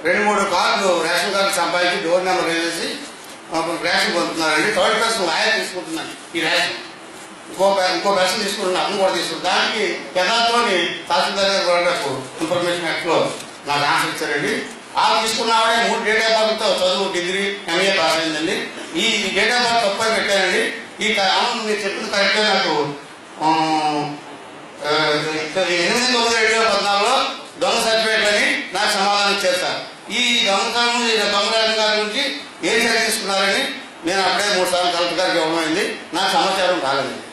2-3 కార్డులు ration card సంపాదించి door number వేసేసి రేషన్ పొందుతున్నారండి. థర్డ్ పర్సన్ లాయర్ తీసుకుంటున్నాను ఈ రేషన్, ఇంకో పర్సన్ తీసుకుంటున్నాను, అతను కూడా తీసుకుంటాను. దానికి యథార్థమని తహసీల్దార్ గారు కూడా నాకు ఇన్ఫర్మేషన్ యాక్ట్లో నాకు ఆన్సర్ ఇచ్చారండి. ఆ తీసుకున్నాడే 3 డేట్ ఆఫ్ బర్త్తో చదువు డిగ్రీ ఎంఏ పాస్ అయిందండి. ఈ డేట్ ఆఫ్ బర్త్ తప్పని పెట్టానండి. ఈ అవును మీరు చెప్పింది కరెక్ట్గా నాకు 8/9/2014లో దొంగ సర్టిఫికేట్ అని నాకు సమాధానం చేస్తారు. ఈ దొంగతనం గారి గురించి ఏం చర్య తీసుకున్నారని నేను అప్పుడే 3 సార్లు కలెక్టర్ గారికి ఇవ్వమైంది. నాకు సమాచారం రాలేదండి.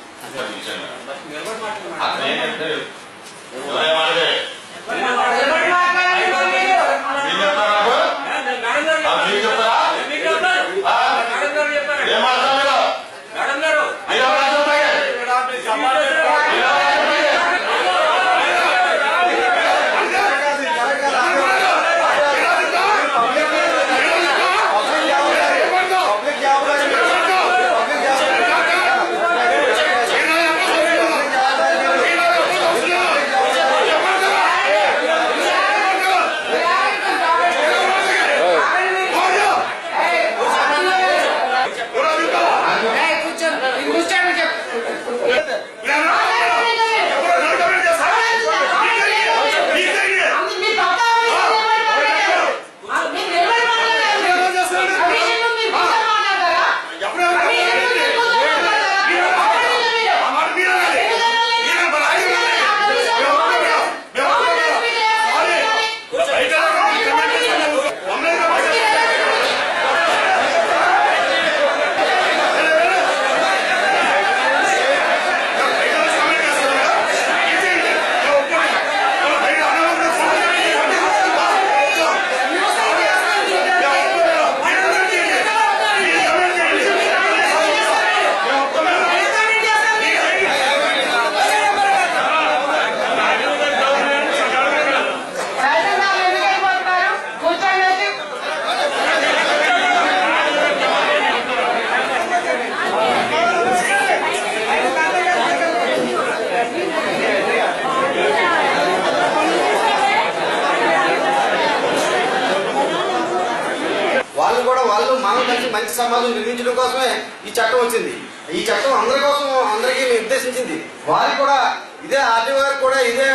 వాళ్ళు మనం కలిసి మంచి సమాజం నిర్మించడం కోసమే ఈ చట్టం వచ్చింది. ఈ చట్టం అందరి కోసం, అందరికీ నిర్దేశించింది. వారికి కూడా ఇదే ఆర్టీఓ గారికి కూడా ఇదే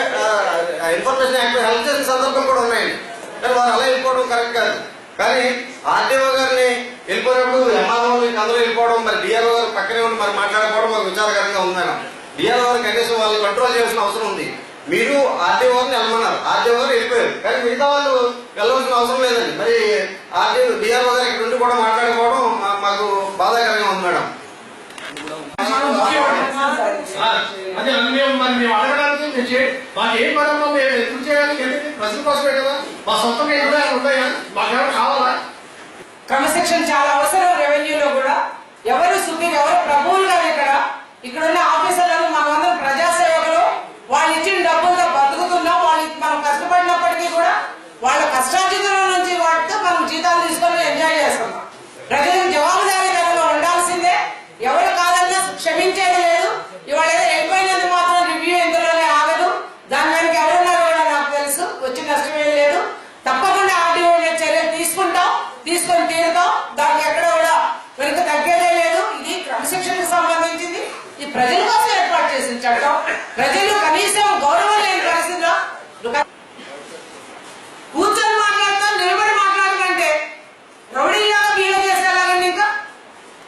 ఇన్ఫర్మేషన్ యాక్ట్ హెల్ప్ చేసిన సందర్భం కూడా ఉన్నాయండి. కానీ వారు అలా వెళ్ళిపోవడం కరెక్ట్ కాదు. కానీ ఆర్టీఓ గారిని వెళ్ళిపోయినప్పుడు ఎంఆర్ఓ అందరూ వెళ్ళిపోవడం, మరి డిఆర్ఓ గారు పక్కనే ఉండి మరి మాట్లాడుకోవడం మాకు విచారకరంగా ఉంది మేడం. డిఆర్ఓ గారు కనీసం వాళ్ళు కంట్రోల్ చేయాల్సిన అవసరం ఉంది. మీరు ఆర్టీఓ గారిని వెళ్ళమన్నారు, ఆర్టీఓ గారు వెళ్ళిపోయారు, కానీ మిగతా వాళ్ళు వెళ్ళవలసిన అవసరం లేదండి. మరి డిఆర్ఓ గారు ఇక్కడ నుండి కూడా మాట్లాడుకోవడం మాకు బాధాకరంగా ఉంది మేడం. అదే మేము అడగడానికి మాకు ఏం మేడం మేము ఎప్పుడు చేయాలి? ప్రజల కోసమే కదా, మా సొంతంగా ఏమైనా ఉన్నాయా? మాకేమైనా కావాలా? క్రమశిక్షణ చాలా అవసరం. రెవెన్యూలో కూడా ఎవరు సుఖీలు, ఎవరు ప్రభువులు కాదు. ఇక్కడ ఉన్న ఆఫీసర్లను మనమందరం ప్రజాసేవకులు. వాళ్ళు ఇచ్చిన డబ్బులతో బతుకుతున్నాం. వాళ్ళు మనం కష్టపడినప్పటికీ కూడా వాళ్ళ కష్టార్జితుల నుంచి వాటితో మనం జీతాలు తీసుకొని ఎంజాయ్ చేస్తున్నాం. ప్రజలకు జవాబుదారీతనంగా ఉండాల్సిందే. ఎవరు కాదన్నా క్షమించేది లేదు. ఇవాళ ఏదో వెళ్ళిపోయినది మాత్రం రివ్యూ ఇందులోనే ఆగదు. దాని వెనక ఎవరున్నారో కూడా నాకు తెలుసు. వచ్చి నష్టమేం లేదు. తప్పకుండా ఆర్టీఓ చర్యలు తీసుకొని తీరుతాం. దానికి ఎక్కడ కూడా వెనుక తగ్గేదే లేదు. ఇది క్రమశిక్షణకు సంబంధించింది. ఈ ప్రజల కోసం ఏర్పాటు చేసిన చట్టం. ప్రజలు కనీసం గౌరవం లేని పరిస్థితిలో కూర్చొని మాట్లాడతాం, నిలబడి మాట్లాడమంటే రౌడీలాగా బిహేవ్ చేసేలాగండి. ఇంకా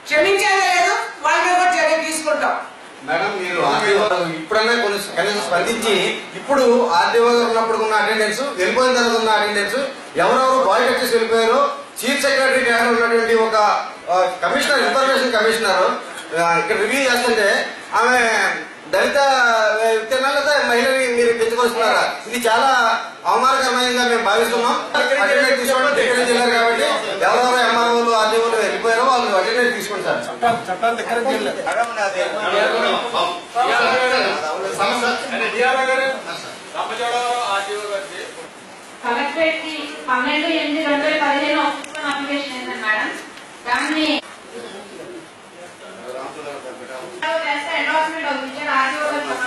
క్షమించేదే లేదు. వాళ్ళ మీద కూడా చర్య తీసుకుంటాం. మేడం మీరు ఇప్పుడన్నా కనీసం స్పందించి, ఇప్పుడు ఆర్టీఓ గారు ఉన్నప్పుడు ఉన్న అటెండెన్స్, వెళ్ళిపోయిన తర్వాత ఉన్న అటెండెన్స్, ఎవరెవరు బాయ్ కట్టేసి వెళ్ళిపోయారు, చీఫ్ సెక్రటరీ గారు ఉన్నటువంటి ఒక కమిషనర్, ఇన్ఫర్మేషన్ కమిషనర్ ఇక్కడ రివ్యూ చేస్తుంటే ఆమె దళిత విత్తనాలతో మహిళని మీరు పెంచుకొస్తున్నారా? ఇది చాలా అవమానకరమైనదిగా మేము భావిస్తున్నాం. అటెండెన్స్ తీసుకోవడం డిప్యూటీ జిల్లారు కాబట్టి ఎవరెవరు ఎంఆర్ఓలు ఆర్టీఓలు వెళ్ళిపోయారో వాళ్ళు అటెండెన్స్ తీసుకోండి సార్. కలెక్టరేట్ కి 12/8/2015 అప్లికేషన్ అయింది మేడం. దాన్ని